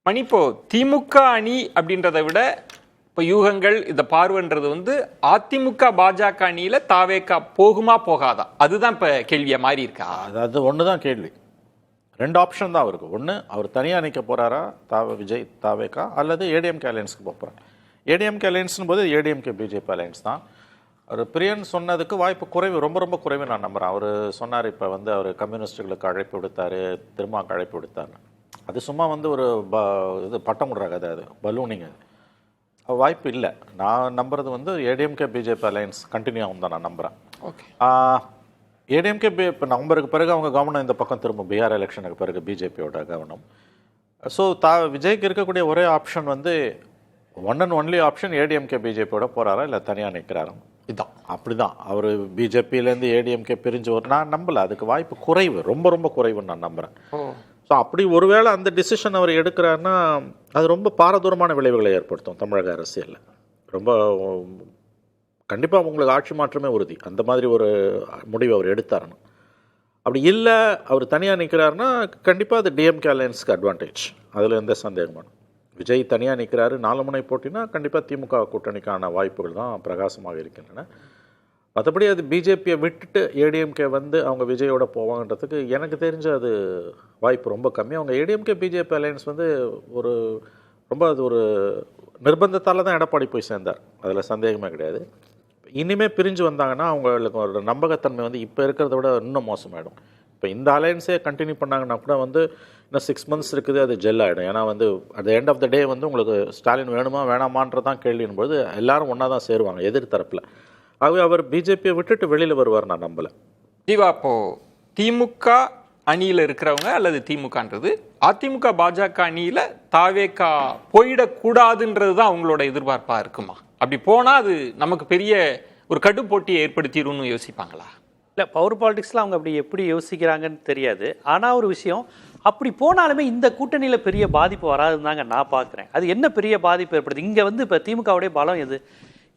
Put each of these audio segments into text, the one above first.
மணி இப்போ திமுக அணி அப்படின்றத விட இப்போ யூகங்கள் இந்த பார்வைன்றது அதிமுக பாஜக அணியில தாவேக்கா போகுமா போகாதா அதுதான் இப்ப கேள்வியா மாறி இருக்கா? அதாவது ஒண்ணுதான் கேள்வி. ரெண்டு ஆப்ஷன் தான் அவருக்கு. ஒன்று, அவர் தனியாக நிற்க போறாரா விஜய் தாவேக்கா, அல்லது ஏடிஎம்கே அலையன்ஸ்க்கு போகிறார். ஏடிஎம்கே அலையன்ஸ்னு போது ஏடிஎம்கே பிஜேபி அலையன்ஸ் தான். அவர் பிரியன் சொன்னதுக்கு வாய்ப்பு குறைவு, ரொம்ப ரொம்ப குறைவு நான் நம்புகிறேன். அவர் சொன்னார் இப்போ அவர் கம்யூனிஸ்டுகளுக்கு அழைப்பு விடுத்தார், திருமாவுக்கு அழைப்பு விடுத்தார். அது சும்மா ஒரு இது பட்டம் விடுறாங்க, அது பலூனிங். அது வாய்ப்பு இல்லை. நான் நம்புறது ஏடிஎம்கே பிஜேபி அலையன்ஸ் கண்டினியூ ஆகும் தான் நான் நம்புகிறேன். ஓகே. ஏடிஎம்கே இப்போ நவம்பருக்கு பிறகு அவங்க கவனம் இந்த பக்கம் திரும்ப பீகார் எலெக்ஷனுக்கு பிறகு பிஜேபியோட கவனம். ஸோ விஜய்க்கு இருக்கக்கூடிய ஒரே option one and only option ADMK பிஜேபியோட போகிறாரா இல்லை தனியாக நிற்கிறாரா, இதுதான். அப்படி தான் அவர் பிஜேபியிலேருந்து ஏடிஎம்கே பிரிஞ்சு நான் நம்பலை. அதுக்கு வாய்ப்பு குறைவு, ரொம்ப ரொம்ப குறைவுன்னு நான் நம்புகிறேன். ஸோ அப்படி ஒருவேளை அந்த டிசிஷன் அவர் எடுக்கிறாருன்னா அது ரொம்ப பாரதூரமான விளைவுகளை ஏற்படுத்தும் தமிழக அரசியலில். ரொம்ப கண்டிப்பாக உங்களுக்கு ஆட்சி மாற்றமே உறுதி. அந்த மாதிரி ஒரு முடிவு அவர் எடுத்தாருன்னு. அப்படி இல்லை அவர் தனியாக நிற்கிறாருன்னா கண்டிப்பாக அது டிஎம்கே அலையன்ஸ்க்கு அட்வான்டேஜ், அதில் எந்த சந்தேகமான. விஜய் தனியாக நிற்கிறாரு, 4 முனை போட்டினா கண்டிப்பாக திமுக கூட்டணிக்கான வாய்ப்புகள் தான் பிரகாசமாக இருக்கின்றன. மற்றபடி அது பிஜேபியை விட்டுட்டு ஏடிஎம்கே அவங்க விஜயோட போவாங்கன்றதுக்கு எனக்கு தெரிஞ்ச அது வாய்ப்பு ரொம்ப கம்மி. அவங்க ஏடிஎம்கே பிஜேபி அலையன்ஸ் ஒரு ரொம்ப அது ஒரு நிர்பந்தத்தால் தான் எடப்பாடி போய் சேர்ந்தார், அதில் சந்தேகமே கிடையாது. இனிமேல் பிரிஞ்சு வந்தாங்கன்னா அவங்களுக்கு ஒரு நம்பகத்தன்மை இப்போ இருக்கிறத விட இன்னும் மோசமாயிடும். இப்போ இந்த அலையன்ஸே கண்டினியூ பண்ணாங்கன்னா கூட இன்னும் 6 months இருக்குது, அது ஜெல் ஆகிடும். ஏன்னா at the end of the day உங்களுக்கு ஸ்டாலின் வேணுமா வேணாமான்றதான் கேள்வின் போது எல்லாரும் ஒன்றா தான் சேருவாங்க எதிர்த்தரப்பில். ஆகவே அவர் பிஜேபியை விட்டுட்டு வெளியில் வருவார் நான் நம்பலை. ஜீவா, இப்போ திமுக அணியில் இருக்கிறவங்க அல்லது திமுகன்றது அதிமுக பாஜக அணியில் தாவேக்கா போயிடக்கூடாதுன்றது தான் அவங்களோட எதிர்பார்ப்பாக இருக்குமா? அப்படி போனால் அது நமக்கு பெரிய ஒரு கடும் போட்டியை ஏற்படுத்திடும்னு யோசிப்பாங்களா? இல்லை, பவர் பாலிடிக்ஸில் அவங்க அப்படி எப்படி யோசிக்கிறாங்கன்னு தெரியாது. ஆனால் ஒரு விஷயம், அப்படி போனாலுமே இந்த கூட்டணியில் பெரிய பாதிப்பு வராதுன்னு தாங்க நான் பார்க்குறேன். அது என்ன பெரிய பாதிப்பு ஏற்படுது? இங்கே இப்போ திமுகவுடைய பலம் எது?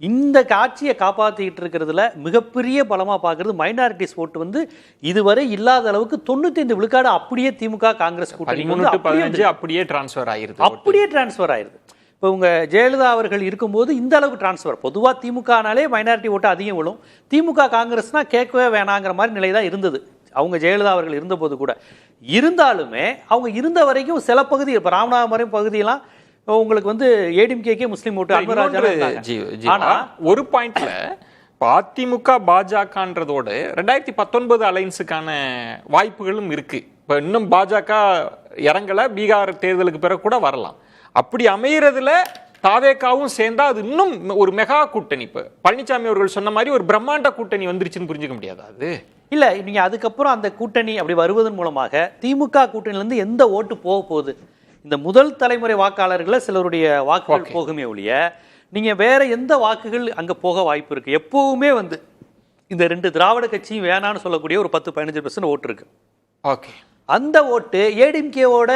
இந்த காட்சியை காப்பாற்றிக்கிட்டு இருக்கிறதுல மிகப்பெரிய பலமாக பார்க்கறது மைனாரிட்டிஸ் ஓட்டு இதுவரை இல்லாத அளவுக்கு 95 விழுக்காடு அப்படியே திமுக காங்கிரஸ் கூட்டணி அப்படியே டிரான்ஸ்ஃபர் ஆயிருது. இப்போ உங்க ஜெயலலிதா அவர்கள் இருக்கும்போது இந்த அளவுக்கு டிரான்ஸ்ஃபர். பொதுவாக திமுகனாலே மைனாரிட்டி ஓட்டு அதிகம் விழும், திமுக காங்கிரஸ்னா கேட்கவே வேணாங்கிற மாதிரி நிலை தான் இருந்தது அவங்க ஜெயலலிதா அவர்கள் இருந்தபோது கூட. இருந்தாலுமே அவங்க இருந்த வரைக்கும் சில பகுதி, இப்போ ராமநாதபுரம் பகுதியெல்லாம் உங்களுக்கு ஏடிஎம்கே முஸ்லீம் ஓட்டு ஆனா ஒரு பாயிண்ட்ல அதிமுக பாஜகன்றதோட 2019 அலைன்ஸுக்கான வாய்ப்புகளும் இருக்கு. இப்ப இன்னும் பாஜக இறங்கல, பீகார் தேர்தலுக்கு பிறகு கூட வரலாம். அப்படி அமையறதுல தாவேக்காவும் சேர்ந்தா அது இன்னும் ஒரு மெகா கூட்டணி. இப்ப பழனிசாமி அவர்கள் சொன்ன மாதிரி ஒரு பிரம்மாண்ட கூட்டணி வந்துருச்சுன்னு புரிஞ்சுக்க முடியாது. அது இல்ல, நீங்க அதுக்கப்புறம் அந்த கூட்டணி அப்படி வருவதன் மூலமாக திமுக கூட்டணியில இருந்து எந்த ஓட்டு போக போகுது? இந்த முதல் தலைமுறை வாக்காளர்களை சிலருடைய வாக்குகள் போகுமே ஒழிய நீங்க வேற எந்த வாக்குகள் அங்க போக வாய்ப்பு இருக்கு? எப்பவுமே இந்த 2 திராவிட கட்சியும் வேணான்னு சொல்லக்கூடிய ஒரு 10-15% ஓட்டு இருக்கு. ஓகே, அந்த ஓட்டு ஏடிஎம்கேவோட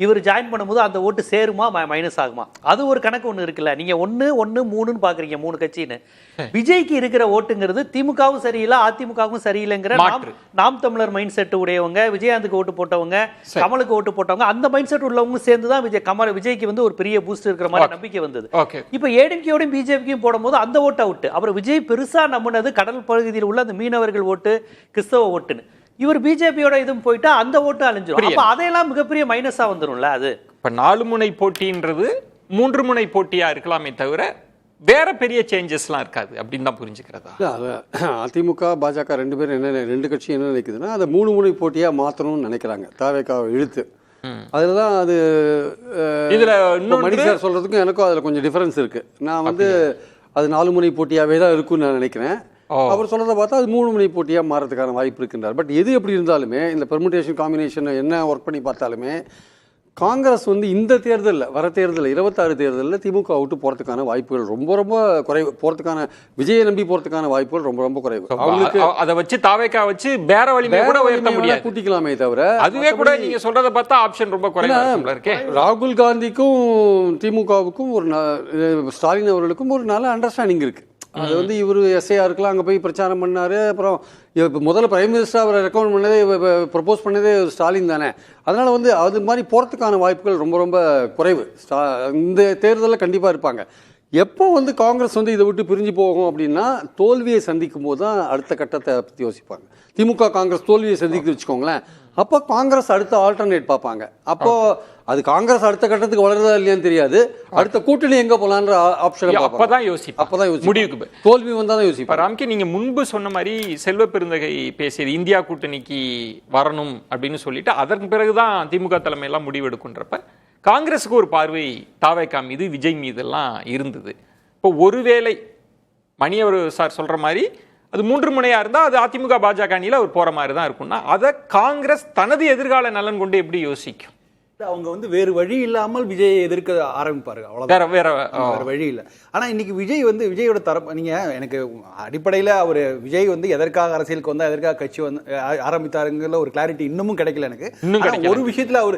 இவர் ஜாயின் பண்ணும்போது அந்த ஓட்டு சேருமா மைனஸ் ஆகுமா? அது ஒரு கணக்கு ஒன்று இருக்குல்ல. நீங்க 1, 1, 3ன்னு பாக்குறீங்க, 3 கட்சின்னு. விஜய்க்கு இருக்கிற ஓட்டுங்கிறது திமுகவும் சரியில்லை அதிமுகவும் சரியில்லைங்கிற நாம் தமிழர் மைண்ட் செட் உடையவங்க, விஜயகாந்துக்கு ஓட்டு போட்டவங்க, கமலுக்கு ஓட்டு போட்டவங்க, அந்த மைண்ட் செட் உள்ளவங்க சேர்ந்துதான் விஜய்க்கு ஒரு பெரிய பூஸ்ட் இருக்கிற மாதிரி நம்பிக்கை வந்தது. இப்ப ஏடிஎம்கேயோடையும் பிஜேபிக்கும் போடும்போது அந்த ஓட்டு அவுட். அப்புறம் விஜய் பெருசா நம்பினது கடல் பகுதியில் உள்ள அந்த மீனவர்கள் ஓட்டு, கிறிஸ்தவ ஓட்டுன்னு. இவர் பிஜேபியோட இதுவும் போயிட்டா அந்த ஓட்டு அழிஞ்சிடும். அப்ப அதையெல்லாம் மிகப்பெரிய மைனஸா வந்துரும்ல. அது இப்ப 4 முனை போட்டின்றது 3 முனை போட்டியா இருக்கலாமே தவிர வேற பெரிய சேஞ்சஸ்லாம் இருக்காது அப்படின்னு தான் புரிஞ்சுக்கிறதா? அதிமுக பாஜக 2 பேரும் 2 கட்சியும் என்ன நினைக்குதுன்னா அதை 3 முனை போட்டியா மாற்றணும்னு நினைக்கிறாங்க. தாவேக்காவை இழுத்து அதுலதான் அது இதுல மணி சார் சொல்றதுக்கும் எனக்கும் அதுல கொஞ்சம் டிஃபரன்ஸ் இருக்கு. நான் அது 4 முனை போட்டியாவே தான் இருக்கும்னு நான் நினைக்கிறேன். அவர் சொல்றதை பார்த்தா அது 3 முனை போட்டியா மாறதுக்கான வாய்ப்பு இருக்கின்றார். பட் எது எப்படி இருந்தாலுமே இந்த பெர்முடேஷன் காம்பினேஷன் என்ன ஒர்க் பண்ணி பார்த்தாலுமே காங்கிரஸ் இந்த தேர்தலில் வர தேர்தலில் 26 தேர்தலில் திமுக விட்டு போறதுக்கான வாய்ப்புகள் ரொம்ப ரொம்ப குறைவு. போறதுக்கான விஜயை நம்பி போறதுக்கான வாய்ப்புகள் ரொம்ப ரொம்ப குறைவு. அவங்களுக்கு அதை வச்சு தாவேக்கா வச்சு பேர வலிமை கூட உயர்த்த முடியாது, கூட்டிக்கலாமே தவிர அதுவே கூட நீங்க சொல்றதை பார்த்தா ஆப்ஷன் ரொம்ப குறைவா இருக்கே. ராகுல் காந்திக்கும் திமுகவுக்கும் ஸ்டாலின் அவர்களுக்கும் ஒரு நல்ல அண்டர்ஸ்டாண்டிங் இருக்கு. அது வந்து இவர் எஸ்ஐஆருக்குலாம் அங்கே போய் பிரச்சாரம் பண்ணார். அப்புறம் முதல்ல பிரைம் மினிஸ்டர் அவரை ரெக்கமெண்ட் பண்ணதே ப்ரப்போஸ் பண்ணதே ஸ்டாலின் தானே. அதனால் வந்து அது மாதிரி போகிறதுக்கான வாய்ப்புகள் ரொம்ப ரொம்ப குறைவு. இந்த தேர்தலில் கண்டிப்பாக இருப்பாங்க. எப்போ வந்து காங்கிரஸ் வந்து இதை விட்டு பிரிஞ்சு போகும் அப்படின்னா தோல்வியை சந்திக்கும் போது தான் அடுத்த கட்டத்தை பற்றி யோசிப்பாங்க. திமுக காங்கிரஸ் தோல்வியை சந்தித்து வச்சுக்கோங்களேன், அப்போ காங்கிரஸ் அடுத்த ஆல்டர்னேட் பார்ப்பாங்க. அப்போ அது காங்கிரஸ் அடுத்த கட்டத்துக்கு வளருதா இல்லையான்னு தெரியாது. அடுத்த கூட்டணி எங்க போலான்ற ஆப்ஷன் அப்பதான் யோசிப்பேன். முடிவுக்கு தோல்வி வந்தா தான் யோசிப்பேன். ராம்கி, நீங்க முன்பு சொன்ன மாதிரி செல்வ பெருந்தகை பேசியது இந்தியா கூட்டணிக்கு வரணும் அப்படின்னு சொல்லிட்டு அதற்கு பிறகுதான் திமுக தலைமை எல்லாம் முடிவெடுக்குன்றப்ப காங்கிரஸுக்கு ஒரு பார்வை தாவேகா மீது, விஜய் மீது எல்லாம் இருந்தது. இப்போ ஒருவேளை மணி அவர் சார் சொல்ற மாதிரி அது 3 முனையா இருந்தா அது அதிமுக பாஜக அணியில அவர் போற மாதிரி தான் இருக்கும்னா அதை காங்கிரஸ் தனது எதிர்கால நலன் கொண்டு எப்படி யோசிக்கும்? அவங்க வந்து வேறு வழி இல்லாமல் விஜயை எதிர்க்க ஆரம்பிப்பார்கள். அவ்வளவுதான், வேற வழி இல்லை. ஆனா இன்னைக்கு விஜய் வந்து விஜயோட தரப்பு நீங்க எனக்கு அடிப்படையில் அவர் விஜய் வந்து எதற்காக அரசியலுக்கு வந்தா எதற்காக கட்சி வந்து ஆரம்பித்தாருங்கிற ஒரு கிளாரிட்டி இன்னமும் கிடைக்கல எனக்கு. ஒரு விஷயத்துல அவர்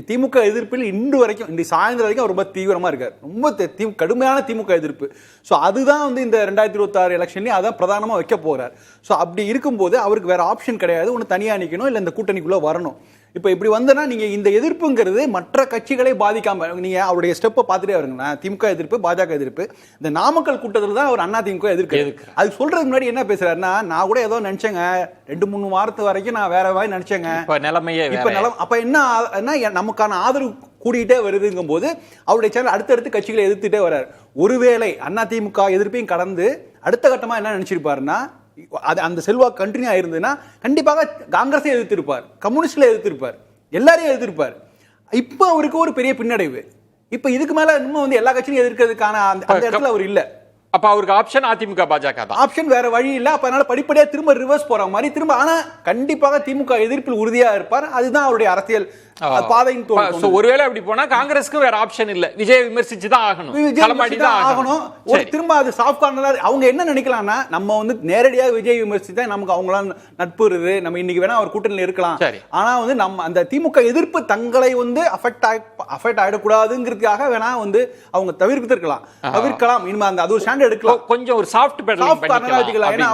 திமுக எதிர்ப்பில் இன்று வரைக்கும் இந்த சாயந்தரம் வரைக்கும் அவர் ரொம்ப தீவிரமா இருக்காரு. ரொம்ப கடுமையான திமுக எதிர்ப்பு. ஸோ அதுதான் வந்து இந்த 2026 எலெக்ஷன்லயும் அதான் பிரதானமா வைக்க போறார். ஸோ அப்படி இருக்கும்போது அவருக்கு வேற ஆப்ஷன் கிடையாது. ஒன்று தனியா நிற்கணும், இல்லை இந்த கூட்டணிக்குள்ள வரணும். இப்போ இப்படி வந்தனா நீங்க இந்த எதிர்ப்புங்கிறது மற்ற கட்சிகளை பாதிக்காம நீங்க அவருடைய ஸ்டெப்பை பார்த்துட்டே வருங்க. திமுக எதிர்ப்பு, பாஜக எதிர்ப்பு, இந்த நாமக்கல் கூட்டத்தில் தான் அவர் அண்ணா திமுக எதிர்க்கு. அது சொல்றதுக்கு முன்னாடி என்ன பேசுறாருன்னா, நான் கூட ஏதோ நினைச்சேங்க 2-3 வாரத்து வரைக்கும் நான் வேற மாதிரி நினைச்சேங்க, அப்ப என்ன நமக்கான ஆதரவு கூடிட்டே வருதுங்கும் போது அவருடைய சேனல் அடுத்தடுத்து கட்சிகளை எதிர்த்துட்டே வர்றாரு. ஒருவேளை அண்ணா திமுக எதிர்ப்பையும் கடந்து அடுத்த கட்டமா என்ன நினைச்சிருப்பாருன்னா, அந்த செல்வாக்கு கண்டினியூ ஆயிருந்ததுன்னா கண்டிப்பாக காங்கிரஸை எதிர்த்திருப்பார், கம்யூனிஸ்ட்ல எதிர்த்திருப்பார், எல்லாரையும் எதிர்த்திருப்பார். இப்ப அவருக்கு ஒரு பெரிய பின்னடைவு. இப்ப இதுக்கு மேல இன்னும் வந்து எல்லா கட்சியும் எதிர்க்கிறதுக்கான அந்த இடத்துல அவர் இல்ல. அப்ப அவருக்கு ஆப்ஷன் அதிமுக பாஜக தான். ஆப்ஷன் வேற வழி இல்ல. அப்ப அதனால படிப்படியா திரும்ப ரிவர்ஸ் போற மாதிரி திரும்ப. ஆனா கண்டிப்பாக திமுக எதிர்ப்பில் உறுதியா இருப்பார். அதுதான் அவருடைய அரசியல் பாதையின் தோற்றம். ஒருவேளை அப்படி போனா காங்கிரஸ்க்கு வேற ஆப்ஷன் இல்ல, விஜய் விமர்சிச்சு தான் ஆகணும், ஆகணும். ஒரு திரும்ப அது சாஃப்ட் கார்னரா அவங்க என்ன நினைக்கலாம்னா, நம்ம வந்து நேரடியாக விஜய் விமர்சித்தா நமக்கு அவங்களாம் நட்பு இருக்குது, நம்ம இன்னைக்கு வேணா அவர் கூட்டணியில் இருக்கலாம். ஆனா வந்து நம்ம அந்த திமுக எதிர்ப்பு தங்களை வந்து அஃபெக்ட் ஆயிடக்கூடாதுங்கிறதுக்காக வேணா வந்து அவங்க தவிர்க்கலாம். இனிமே அந்த அது ஒரு ஸ்டாண்ட் எடுக்கலாம், கொஞ்சம் ஒரு சாஃப்ட் கார்னரா வச்சுக்கலாம். ஏன்னா